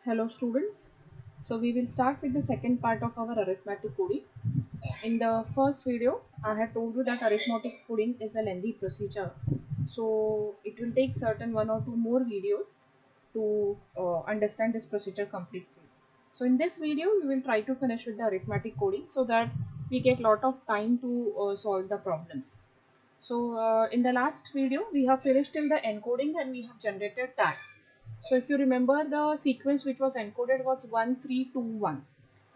Hello students. So we will start with the second part of our arithmetic coding. In the first video, I had told you that arithmetic coding is a lengthy procedure. So it will take certain one or two more videos to understand this procedure completely. So in this video, we will try to finish with the arithmetic coding so that we get lot of time to solve the problems. So in the last video, we have finished till the encoding and we have generated tag. So if you remember, the sequence which was encoded was 1321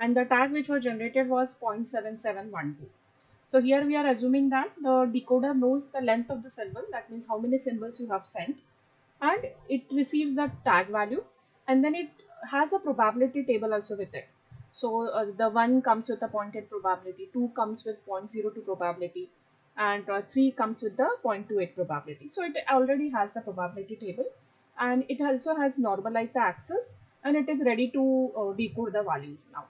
and the tag which was generated was 0.7712. So here we are assuming that the decoder knows the length of the symbol, that means how many symbols you have sent, and it receives the tag value, and then it has a probability table also with it. So the 1 comes with a 0.8 probability, 2 comes with 0.02 probability, and 3 comes with the 0.28 probability. So it already has the probability table, and it also has normalized the axis, and it is ready to decode the values now.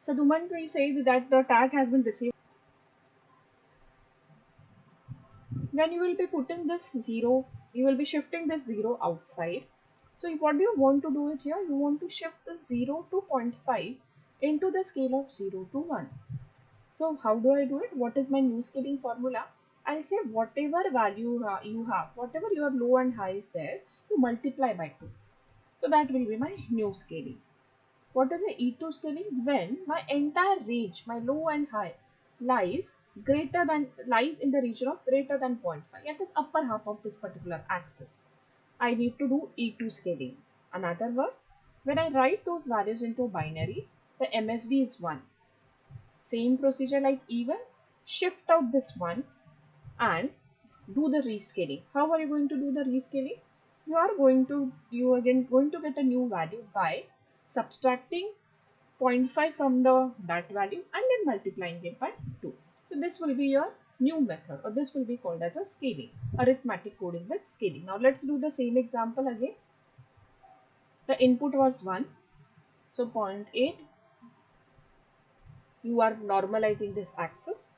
So the moment we say that the tag has been received, when you will be putting this 0, you will be shifting this 0 outside. So what do you want to do it here? You want to shift the 0 to 0.5 into the scale of 0 to 1. So how do I do it? What is my new scaling formula? I'll say whatever value you have, whatever your low and high is there, you multiply by 2. So that will be my new scaling. What is a E2 scaling? When my entire range, my low and high, lies in the region of greater than 0.5. It is upper half of this particular axis. I need to do E2 scaling. In other words, when I write those values into binary, the MSB is 1. Same procedure like E1, shift out this 1 and do the rescaling. How are you going to do the rescaling? You are again going to get a new value by subtracting 0.5 from that value and then multiplying it by 2. So this will be your new method, or this will be called as a scaling, arithmetic coding with scaling. Now let's do the same example again. The input was 1, so 0.8. You are normalizing this axis.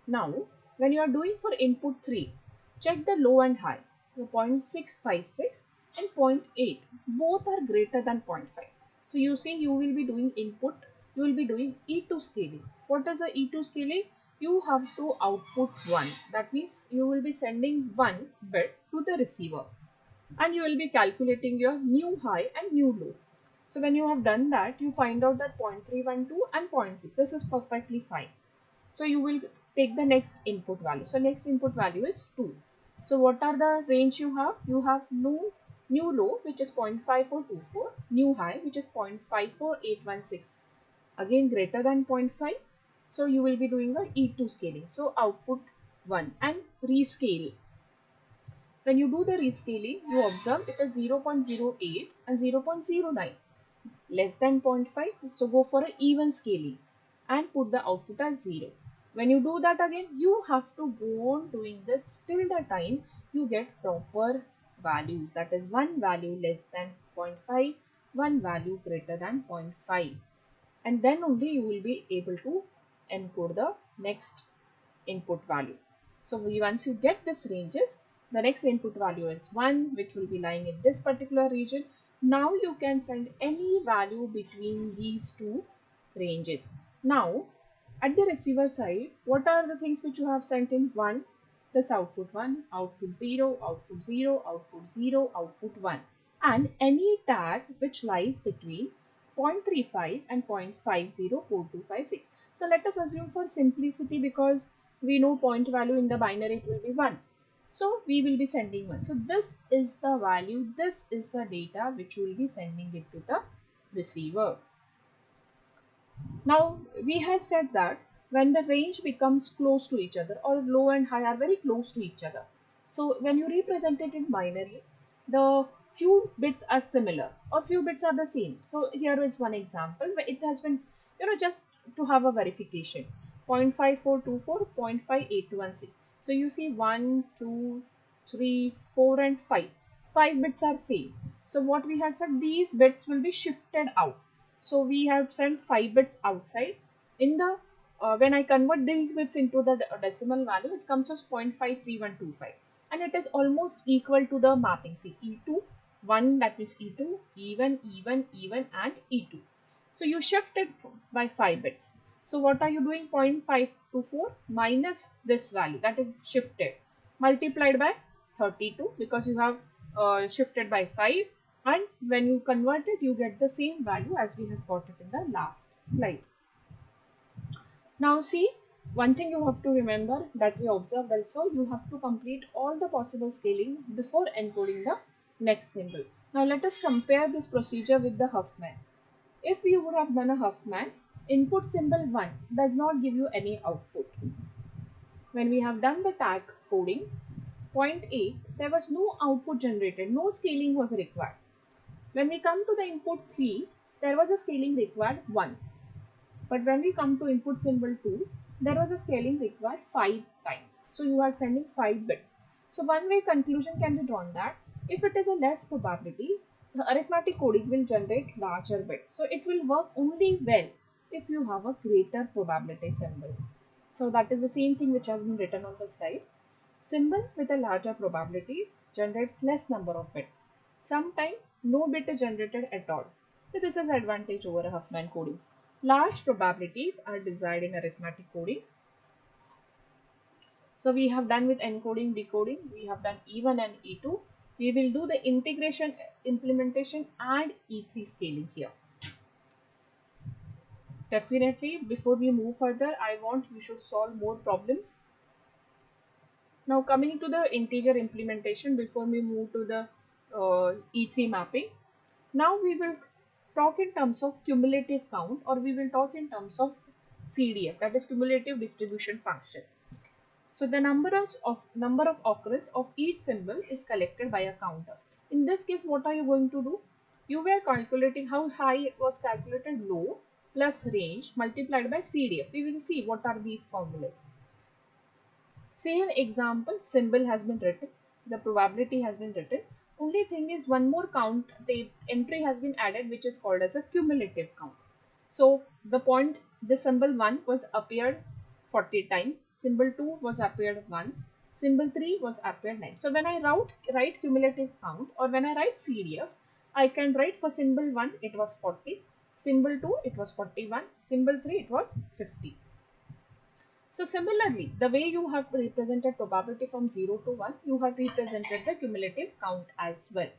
Now when you are doing for input 3, check the low and high. So 0.656 and zero point 0.8 both are greater than 0.5. So you see, you will be doing input, you will be doing E2 scaling. What is the E2 scaling? You have to output 1. That means you will be sending 1 bit to the receiver, and you will be calculating your new high and new low. So when you have done that, you find out that 0.312 and 0.6. This is perfectly fine. So you will take the next input value. So next input value is 2. So what are the range you have? You have new low, which is 0.5424, new high, which is 0.54816. Again greater than 0.5. So you will be doing a E2 scaling. So output 1 and rescale. When you do the rescaling, you observe it is 0.08 and 0.09, less than 0.5. So go for an even scaling and put the output as 0. When you do that again, you have to go on doing this till the time you get proper values. That is, one value less than 0.5, one value greater than 0.5. And then only you will be able to encode the next input value. So once you get this ranges, the next input value is 1, which will be lying in this particular region. Now you can send any value between these two ranges. Now at the receiver side, what are the things which you have sent in? 1, this output 1, output 0, output 0, output 0, output 1, and any tag which lies between 0.35 and 0.504256. So let us assume for simplicity, because we know point value in the binary, it will be 1. So we will be sending 1. So this is the value, this is the data which we will be sending it to the receiver. Now we had said that when the range becomes close to each other, or low and high are very close to each other, so when you represent it in binary, the few bits are similar or few bits are the same. So here is one example where it has been, just to have a verification, 0.5424, 0.5816. So you see 1, 2, 3, 4 and 5. 5 bits are same. So what we had said, these bits will be shifted out. So we have sent 5 bits outside. In the when I convert these bits into the decimal value, it comes as 0.53125, and it is almost equal to the mapping. See, E2 1 that is E2, even, and E2. So you shift it by 5 bits. So what are you doing? 0.524 minus this value that is shifted multiplied by 32 because you have shifted by 5, and when you convert it you get the same value as we have got it in the last slide. Now see, one thing you have to remember that we observed also, you have to complete all the possible scaling before encoding the next symbol. Now let us compare this procedure with the Huffman. If you would have done a Huffman, input symbol 1 does not give you any output. When we have done the tag coding, point 8, there was no output generated, no scaling was required. When we come to the input 3, there was a scaling required once. But when we come to input symbol 2, there was a scaling required 5 times. So you are sending 5 bits. So one way conclusion can be drawn that if it is a less probability, the arithmetic coding will generate larger bits. So it will work only well if you have a greater probability symbols. So that is the same thing which has been written on the slide. Symbol with a larger probabilities generates less number of bits. Sometimes no bit is generated at all. So this is advantage over a Huffman coding. Large probabilities are desired in arithmetic coding. So we have done with encoding, decoding, we have done E1 and E2. We will do the integration, implementation and E3 scaling here. Definitely, before we move further, I want you should solve more problems. Now coming to the integer implementation before we move to the E3 mapping. Now we will talk in terms of cumulative count, or we will talk in terms of CDF, that is cumulative distribution function. So the number of occurrence of each symbol is collected by a counter. In this case, what are you going to do? You were calculating how high it was calculated, low plus range multiplied by CDF. We will see what are these formulas. Say an example, symbol has been written, the probability has been written. Only thing is one more count entry has been added which is called as a cumulative count. So the point, the symbol 1 was appeared 40 times, symbol 2 was appeared once, symbol 3 was appeared 9. So when I write cumulative count, or when I write CDF, I can write for symbol 1 it was 40, symbol 2 it was 41, symbol 3 it was 50. So similarly, the way you have represented probability from 0 to 1, you have represented the cumulative count as well.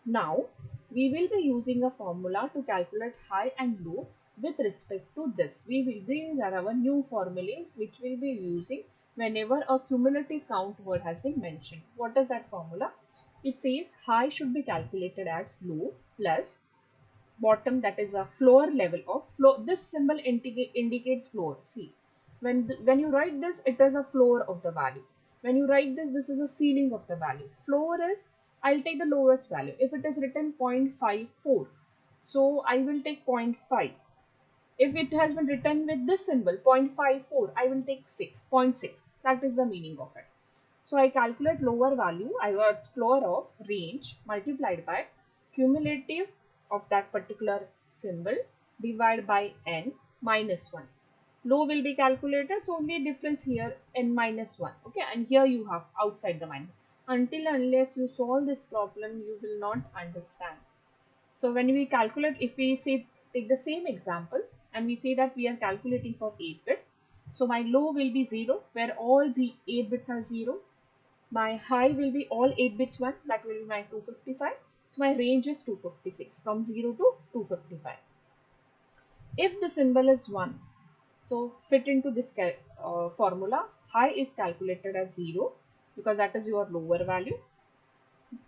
Now, we will be using a formula to calculate high and low with respect to this. These are our new formulas which we will be using whenever a cumulative count word has been mentioned. What is that formula? It says high should be calculated as low plus bottom, that is a floor level of floor. This symbol indicates floor. See. When you write this, it is a floor of the value. When you write this, this is a ceiling of the value. Floor is, I'll take the lowest value. If it is written 0.54, so I will take 0.5. If it has been written with this symbol 0.54, I will take 6.6. That is the meaning of it. So I calculate lower value, I got floor of range multiplied by cumulative of that particular symbol divided by n minus 1. Low will be calculated, so only difference here n minus 1. Okay, and here you have outside the minus. Until unless you solve this problem, you will not understand. So when we calculate, if we say take the same example and we say that we are calculating for 8 bits, so my low will be 0 where all the 8 bits are 0. My high will be all 8 bits 1, that will be my 255. So my range is 256, from 0 to 255. If the symbol is 1, so fit into this formula, high is calculated as 0 because that is your lower value,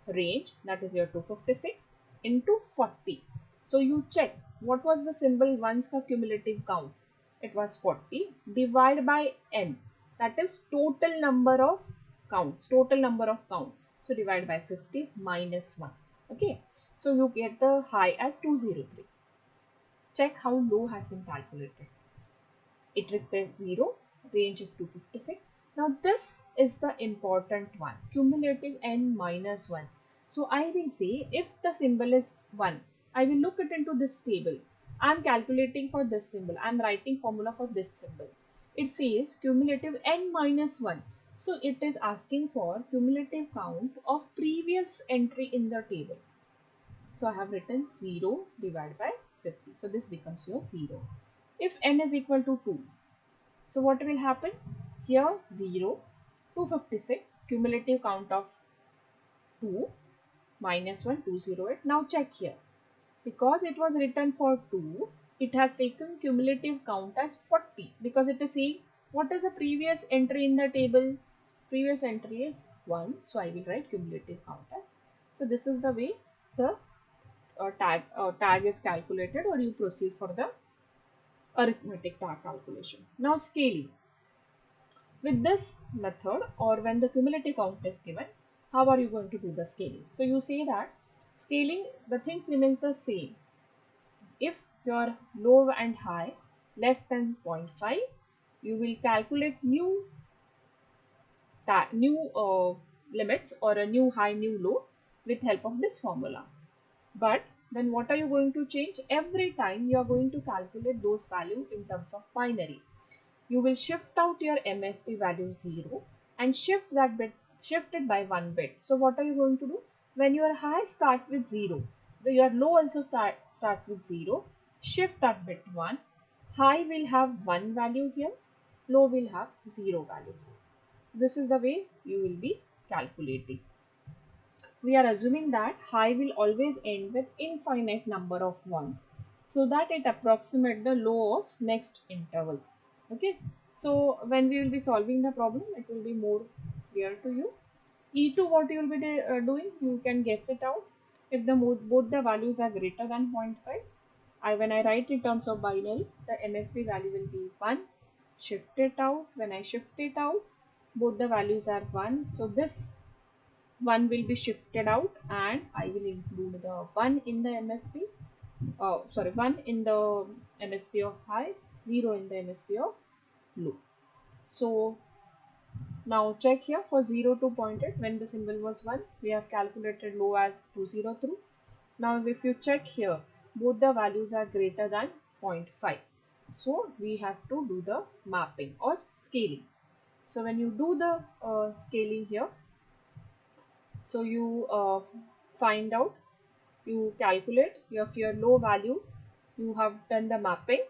range that is your 256 into 40. So you check what was the symbol 1's cumulative count. It was 40 divided by n, that is total number of counts, total number of count. So divided by 50 minus 1. Okay, so you get the high as 203. Check how low has been calculated. It represents 0, range is 256. Now this is the important one, cumulative n minus 1. So I will say if the symbol is 1, I will look it into this table. I am calculating for this symbol. I am writing formula for this symbol. It says cumulative n minus 1. So it is asking for cumulative count of previous entry in the table. So I have written 0 divided by 50. So this becomes your 0. If n is equal to 2, so what will happen? Here 0, 256, cumulative count of 2 minus 1, 208. Now check here. Because it was written for 2, it has taken cumulative count as 40, because it is saying what is the previous entry in the table? Previous entry is 1, so I will write cumulative count as. So this is the way the tag is calculated, or you proceed for the arithmetic tag calculation. Now scaling. With this method, or when the cumulative count is given, how are you going to do the scaling? So you say that scaling, the things remains the same. If your low and high less than 0.5, you will calculate new limits, or a new high, new low, with help of this formula. But then what are you going to change? Every time you are going to calculate those values in terms of binary. You will shift out your MSB value 0 and shift it by 1 bit. So what are you going to do? When your high start with 0, your low also starts with 0, shift that bit 1. High will have 1 value here, low will have 0 value. This is the way you will be calculating. We are assuming that high will always end with infinite number of ones, so that it approximates the low of next interval. Okay, so when we will be solving the problem, it will be more clear to you. E2, what you will be doing, you can guess it out. If both the values are greater than 0.5, when I write in terms of binary, the MSB value will be 1. Shift it out. When I shift it out, both the values are 1. So this 1 will be shifted out, and I will include the 1 in the MSB. 1 in the MSB of high, 0 in the MSB of low. So now check here for 0 to 0.8, when the symbol was 1, we have calculated low as 203. Now if you check here, both the values are greater than 0.5. So we have to do the mapping or scaling. So when you do the scaling here, so you find out, you calculate your low value, you have done the mapping.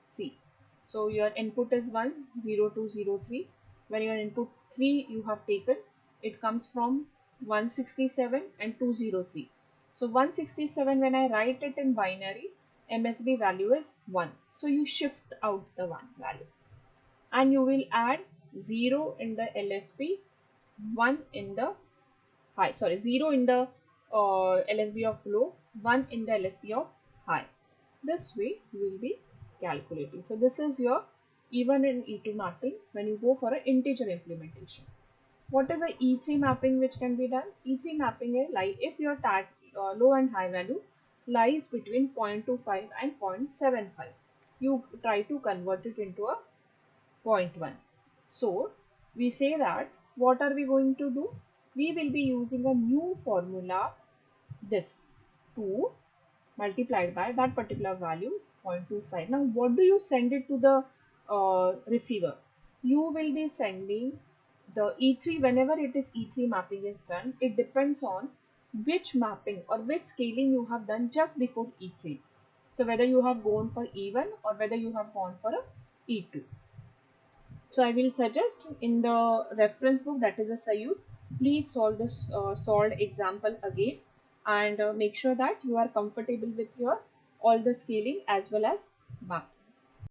See, so your input is 1, 0, 2, 0, 3. When your input 3 you have taken, it comes from 167 and 203. So 167, when I write it in binary, MSB value is 1. So you shift out the 1 value, and you will add 0 in the LSB, 1 in the high, 0 in the LSB of low, 1 in the LSB of high. This way you will be calculating. So this is your E1 and E2 mapping when you go for an integer implementation. What is a E3 mapping which can be done? E3 mapping is like if your tag low and high value lies between 0.25 and 0.75. You try to convert it into a 0.1. So we say that what are we going to do? We will be using a new formula, this 2 multiplied by that particular value 0.25. Now what do you send it to the receiver? You will be sending the E3, whenever it is E3 mapping is done, it depends on which mapping or which scaling you have done just before E3. So whether you have gone for E1 or whether you have gone for a E2. So I will suggest in the reference book, that is a Sayur, please solve this solved example again, and make sure that you are comfortable with your all the scaling as well as mapping.